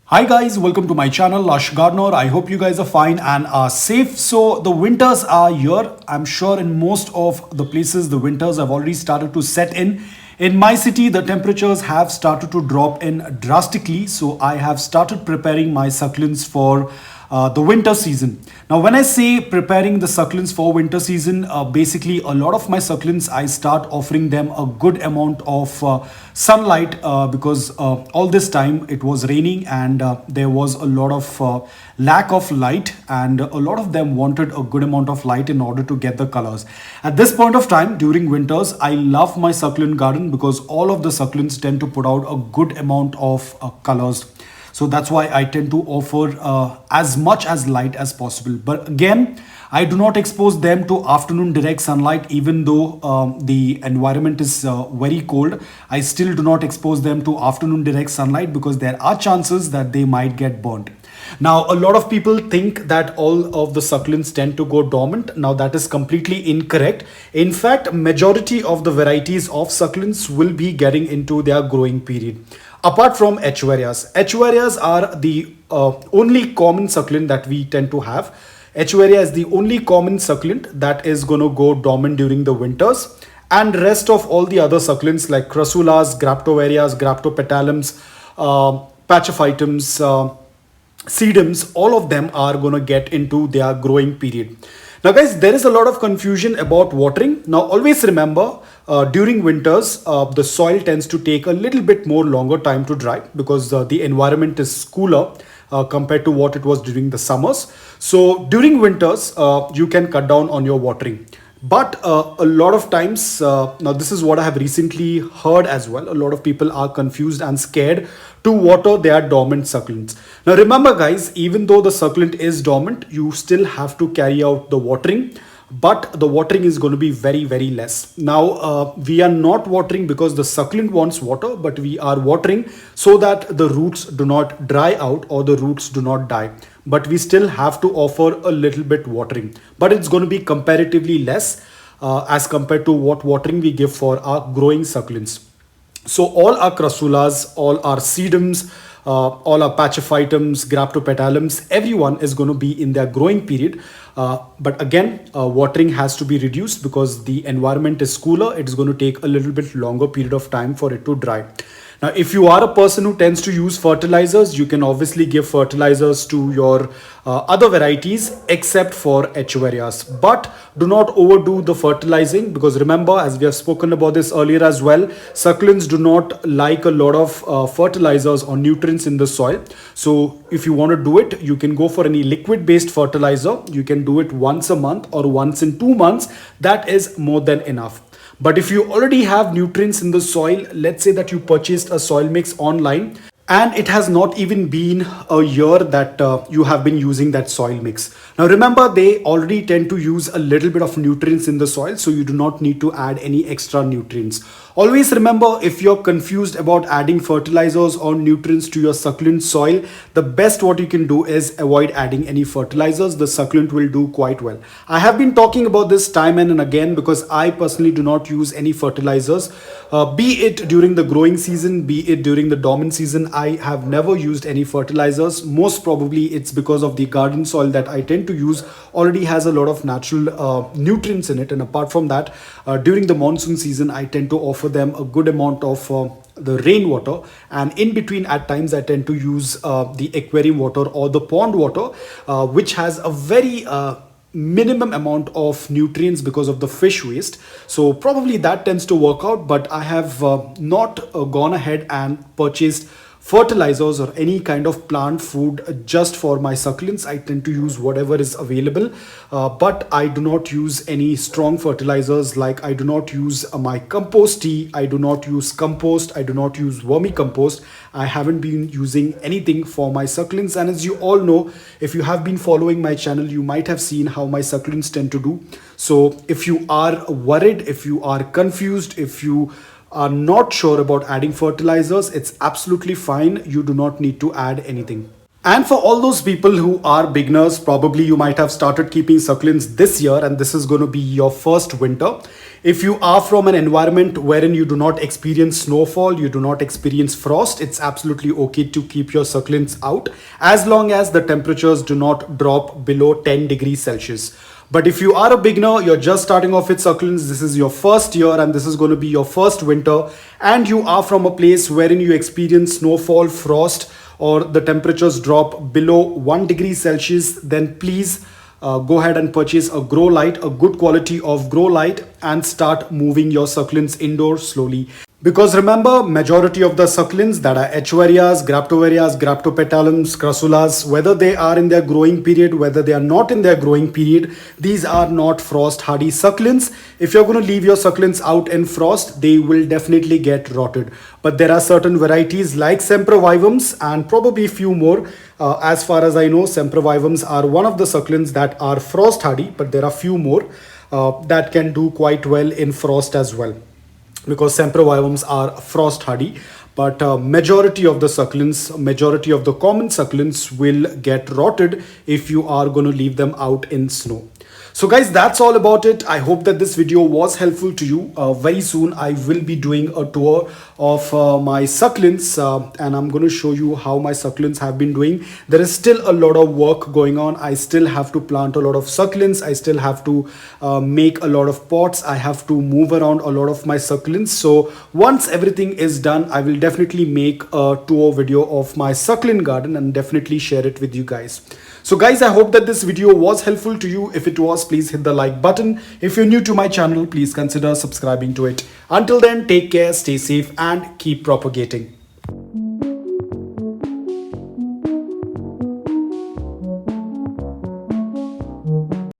Hi guys, welcome to my channel Lush Gardener. I hope you guys are fine and are safe. So the winters are here. I'm sure in most of the places the winters have already started to set in. In my city the temperatures have started to drop in drastically. So I have started preparing my succulents for the winter season. Now when I say preparing the succulents for winter season, basically a lot of my succulents I start offering them a good amount of sunlight because all this time it was raining and there was a lot of lack of light, and a lot of them wanted a good amount of light in order to get the colors. At this point of time during winters, I love my succulent garden because all of the succulents tend to put out a good amount of colors. So that's why I tend to offer as much as light as possible. But again, I do not expose them to afternoon direct sunlight. Even though the environment is very cold, I still do not expose them to afternoon direct sunlight because there are chances that they might get burnt. Now, a lot of people think that all of the succulents tend to go dormant. Now, that is completely incorrect. In fact, majority of the varieties of succulents will be getting into their growing period. Apart from echeveриas. Echeveриas are the only common succulent that we tend to have. Echeveria is the only common succulent that is going to go dormant during the winters. And rest of all the other succulents like crassulas, graptovarias, graptopetalums, pachyphytums, sedums, all of them are going to get into their growing period. Now guys, there is a lot of confusion about watering. Now always remember, during winters, the soil tends to take a little bit more longer time to dry because the environment is cooler compared to what it was during the summers. So during winters, you can cut down on your watering. But a lot of times, now this is what I have recently heard as well. A lot of people are confused and scared to water their dormant succulents. Now remember guys, even though the succulent is dormant, you still have to carry out the watering. But the watering is going to be very, very less. Now, we are not watering because the succulent wants water, but we are watering so that the roots do not dry out or the roots do not die. But we still have to offer a little bit watering. But it's going to be comparatively less as compared to what watering we give for our growing succulents. So all our crassulas, all our sedums, all our pachyphytums, graptopetalums, everyone is going to be in their growing period. But again, watering has to be reduced because the environment is cooler. It's going to take a little bit longer period of time for it to dry. Now, if you are a person who tends to use fertilizers, you can obviously give fertilizers to your other varieties except for echeverias. But do not overdo the fertilizing because remember, as we have spoken about this earlier as well, succulents do not like a lot of fertilizers or nutrients in the soil. So if you want to do it, you can go for any liquid based fertilizer. You can do it once a month or once in 2 months. That is more than enough. But if you already have nutrients in the soil, let's say that you purchased a soil mix online and it has not even been a year that you have been using that soil mix. Now remember, they already tend to use a little bit of nutrients in the soil, so you do not need to add any extra nutrients. Always remember, if you're confused about adding fertilizers or nutrients to your succulent soil, the best what you can do is avoid adding any fertilizers. The succulent will do quite well. I have been talking about this time and again because I personally do not use any fertilizers, be it during the growing season, be it during the dormant season. I have never used any fertilizers. Most probably it's because of the garden soil that I tend to use already has a lot of natural nutrients in it. And apart from that, during the monsoon season, I tend to offer them a good amount of the rainwater, and in between at times I tend to use the aquarium water or the pond water, which has a very minimum amount of nutrients because of the fish waste. So probably that tends to work out, but I have not gone ahead and purchased fertilizers or any kind of plant food just for my succulents. I tend to use whatever is available, but I do not use any strong fertilizers. Like I do not use my compost tea, I do not use compost, I do not use vermicompost. I haven't been using anything for my succulents, and as you all know, if you have been following my channel, you might have seen how my succulents tend to do. So if you are worried, if you are confused, if you are not sure about adding fertilizers, it's absolutely fine. You do not need to add anything. And for all those people who are beginners, probably you might have started keeping succulents this year and this is going to be your first winter. If you are from an environment wherein you do not experience snowfall, you do not experience frost, it's absolutely okay to keep your succulents out as long as the temperatures do not drop below 10 degrees Celsius. But if you are a beginner, you're just starting off with succulents, this is your first year and this is going to be your first winter, and you are from a place wherein you experience snowfall, frost, or the temperatures drop below 1 degree Celsius, then please go ahead and purchase a grow light, a good quality of grow light, and start moving your succulents indoors slowly. Because remember, majority of the succulents that are echeverias, graptopetalums, crassulas, whether they are in their growing period, whether they are not in their growing period, these are not frost hardy succulents. If you're going to leave your succulents out in frost, they will definitely get rotted. But there are certain varieties like sempervivums and probably a few more. As far as I know, sempervivums are one of the succulents that are frost hardy, but there are few more that can do quite well in frost as well, because sempervivums are frost hardy. But majority of the succulents, majority of the common succulents will get rotted if you are going to leave them out in snow. So guys, that's all about it. I hope that this video was helpful to you. Very soon I will be doing a tour of my succulents and I'm going to show you how my succulents have been doing. There is still a lot of work going on. I still have to plant a lot of succulents. I still have to make a lot of pots. I have to move around a lot of my succulents. So once everything is done, I will definitely make a tour video of my succulent garden and definitely share it with you guys. So guys, I hope that this video was helpful to you. If it was, please hit the like button. If you're new to my channel, please consider subscribing to it. Until then, take care, stay safe, and keep propagating.